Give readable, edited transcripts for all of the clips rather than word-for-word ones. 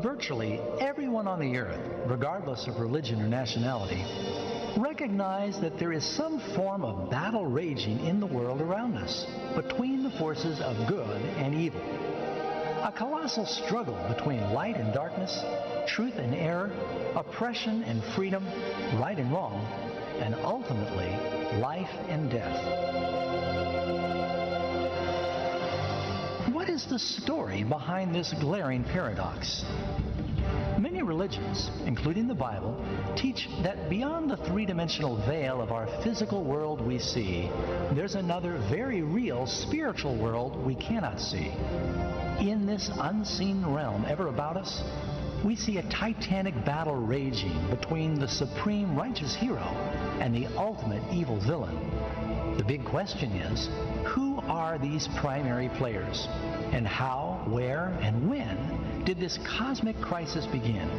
Virtually everyone on the earth, regardless of religion or nationality, recognize that there is some form of battle raging in the world around us between the forces of good and evil. A colossal struggle between light and darkness, truth and error, oppression and freedom, right and wrong, and ultimately life and death. What is the story behind this glaring paradox? Many religions, including the Bible, teach that beyond the three-dimensional veil of our physical world we see, there's another very real spiritual world we cannot see. In this unseen realm ever about us, we see a titanic battle raging between the supreme righteous hero and the ultimate evil villain. The big question is, who are these primary players? And how, where, and when did this cosmic crisis begin?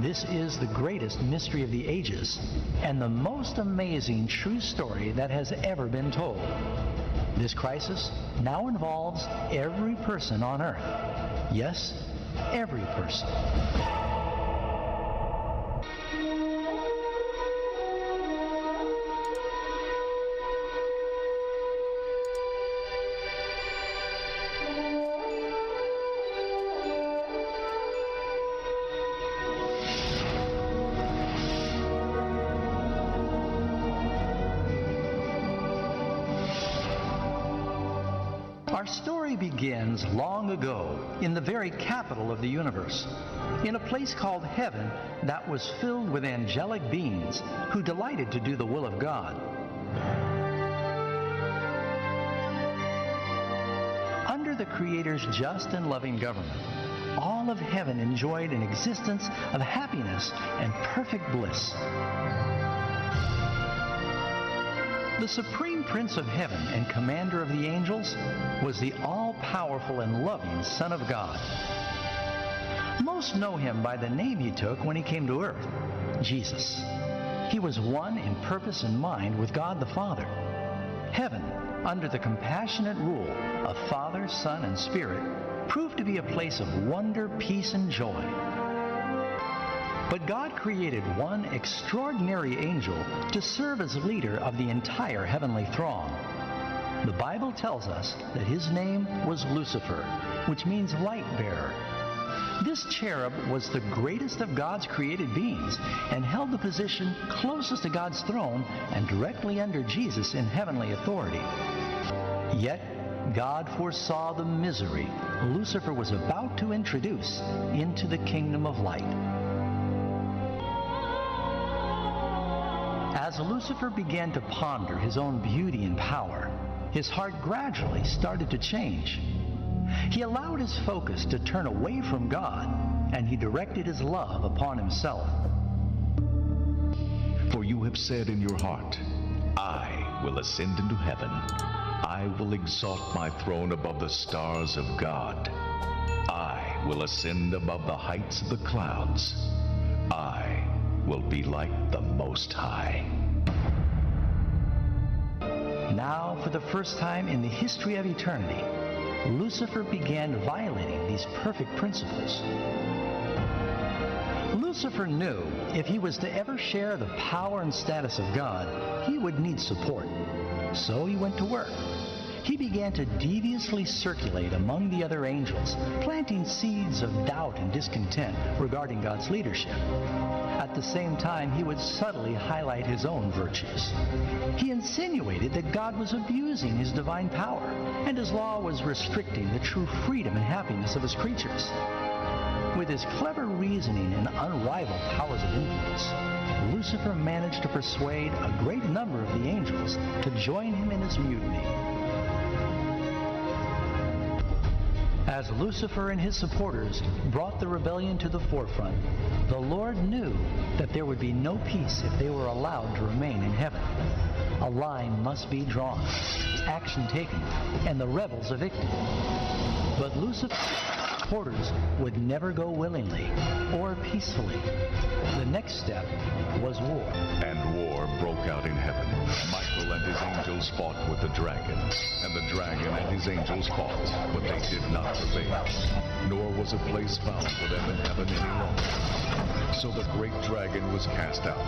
This is the greatest mystery of the ages and the most amazing true story that has ever been told. This crisis now involves every person on earth. Yes, every person. Our story begins long ago in the very capital of the universe, in a place called heaven that was filled with angelic beings who delighted to do the will of God. Under the Creator's just and loving government, all of heaven enjoyed an existence of happiness and perfect bliss. The supreme prince of heaven and commander of the angels was the all-powerful and loving Son of God. Most know him by the name he took when he came to earth, Jesus. He was one in purpose and mind with God the Father. Heaven, under the compassionate rule of Father, Son, and Spirit, proved to be a place of wonder, peace, and joy. But God created one extraordinary angel to serve as leader of the entire heavenly throng. The Bible tells us that his name was Lucifer, which means light bearer. This cherub was the greatest of God's created beings and held the position closest to God's throne and directly under Jesus in heavenly authority. Yet, God foresaw the misery Lucifer was about to introduce into the kingdom of light. As Lucifer began to ponder his own beauty and power, his heart gradually started to change. He allowed his focus to turn away from God, and he directed his love upon himself. For you have said in your heart, I will ascend into heaven. I will exalt my throne above the stars of God. I will ascend above the heights of the clouds. I will be like the Most High. Now, for the first time in the history of eternity, Lucifer began violating these perfect principles. Lucifer knew if he was to ever share the power and status of God, he would need support. So he went to work. He began to deviously circulate among the other angels, planting seeds of doubt and discontent regarding God's leadership. At the same time, he would subtly highlight his own virtues. He insinuated that God was abusing his divine power, and his law was restricting the true freedom and happiness of his creatures. With his clever reasoning and unrivaled powers of influence, Lucifer managed to persuade a great number of the angels to join him in his mutiny. As Lucifer and his supporters brought the rebellion to the forefront, the Lord knew that there would be no peace if they were allowed to remain in heaven. A line must be drawn, action taken, and the rebels evicted. But Lucifer supporters would never go willingly or peacefully. The next step was war. And war broke out in heaven. Michael and his angels fought with the dragon, and the dragon and his angels fought, but they did not prevail, nor was a place found for them in heaven any longer. So the great dragon was cast out,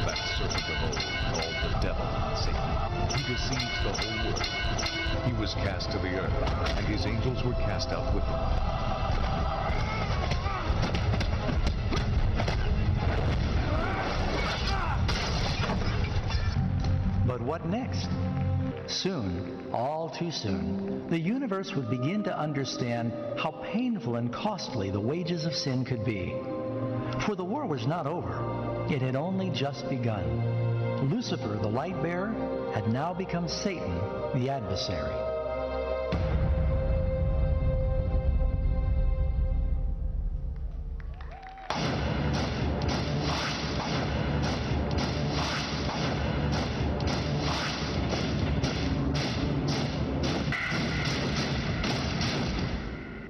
that serpent of old, called the devil and Satan. He deceives the whole world. He was cast to the earth, and his angels were cast out with him. But what next? Soon, all too soon, the universe would begin to understand how painful and costly the wages of sin could be. For the war was not over. It had only just begun. Lucifer, the light bearer, had now become Satan, the adversary.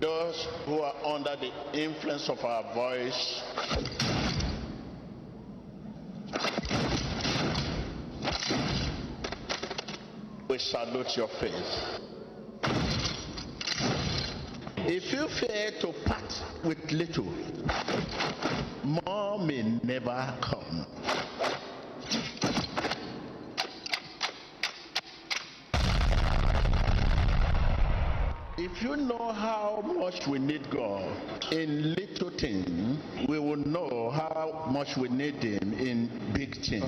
Those who are under the influence of our voice, we salute your faith. If you fail to part with little, more may never come. If you know how much we need God in little things, we will know how much we need Him in big things.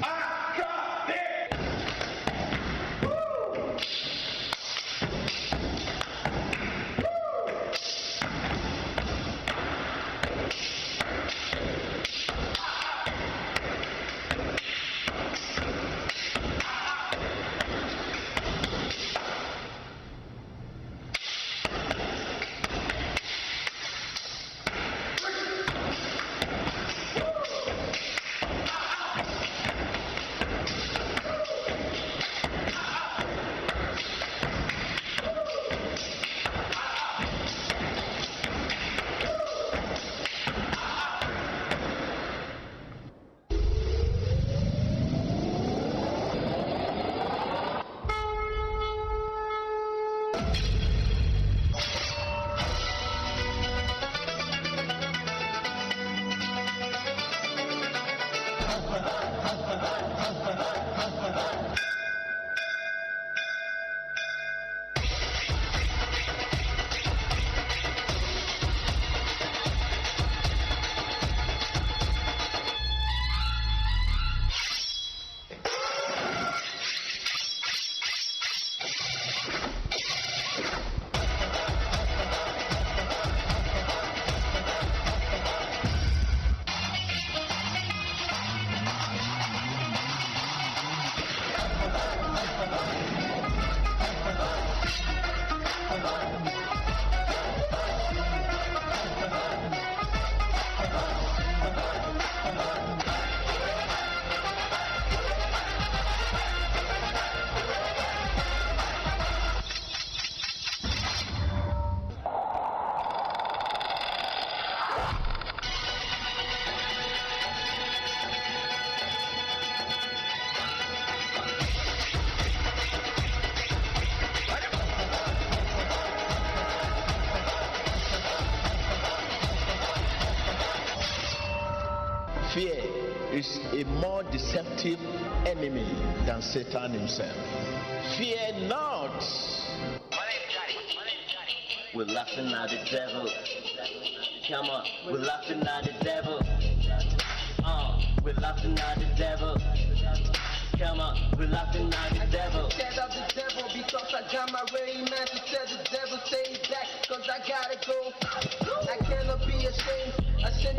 Fear is a more deceptive enemy than Satan himself. Fear not. We're laughing at the devil. Come on, we're laughing at the devil. We're laughing at the devil. Come on, we're laughing at the devil. Scared of the devil because I got my ready man to tell the devil stay back, cause I gotta go. I cannot be ashamed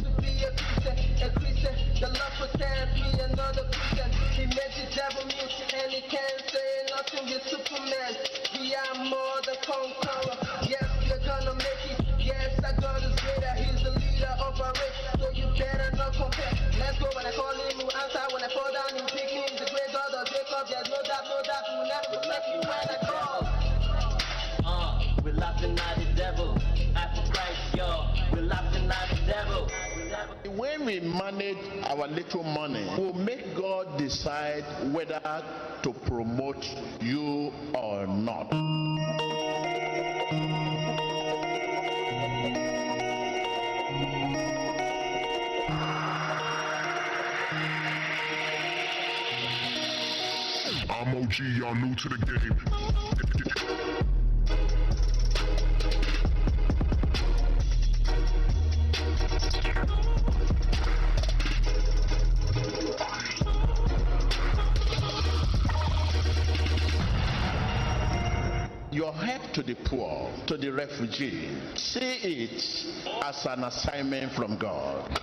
to be a Christian. The love protects me, another Christian. He made the devil mute and he can't say nothing. You're Superman. We are more than conqueror. Yes, we're gonna make it. Yes, our God is greater. He's the leader of our race, so you better not compare. Let's go. When I call him, he'll answer. When I fall down, he'll pick me. The great God of Jacob. There's no doubt, he will never forsake me when I call. We're laughing at the devil. I for Christ, yo. we manage our little money, we'll make God decide whether to promote you or not. I'm OG, y'all new to the game. Your help to the poor, to the refugee, see it as an assignment from God.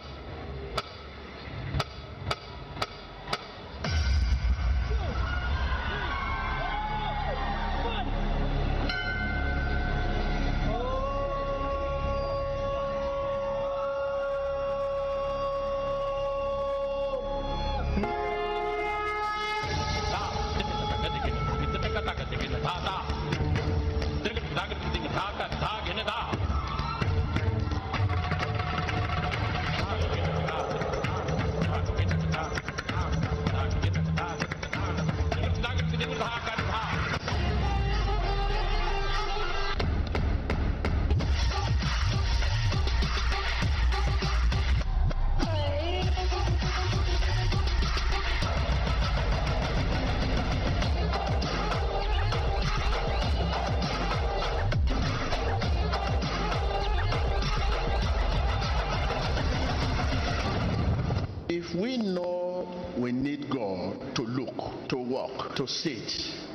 If we know we need God to look, to walk, to sit,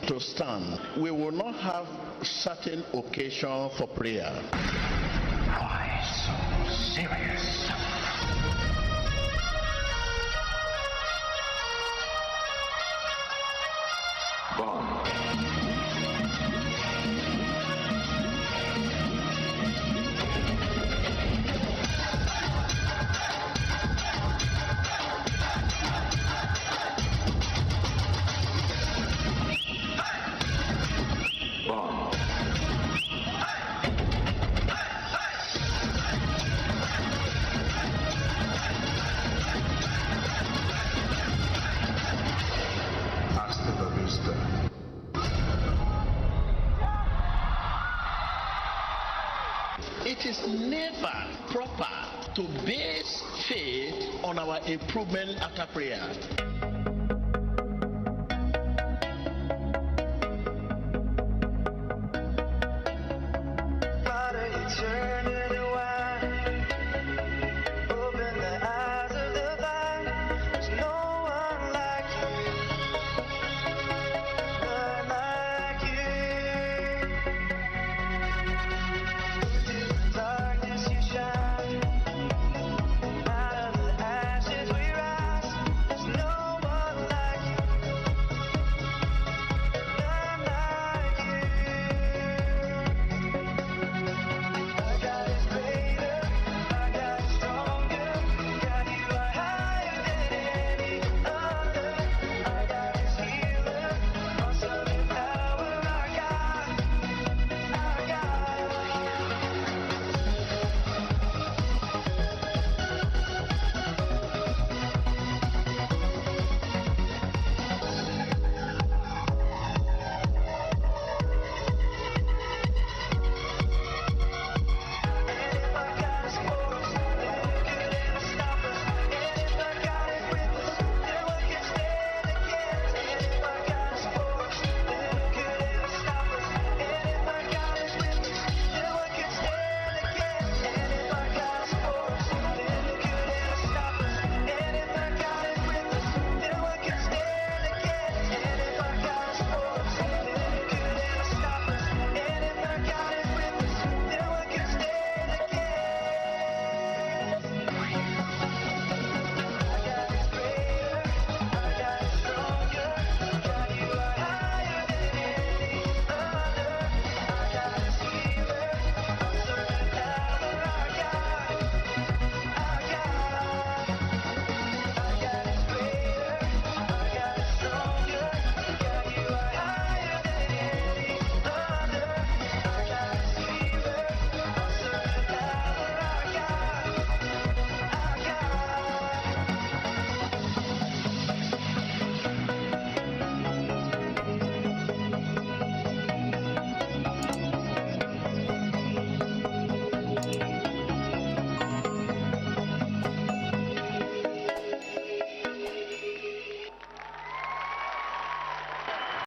to stand, we will not have certain occasion for prayer. Why so serious? Bond. It is never proper to base faith on our improvement after prayer.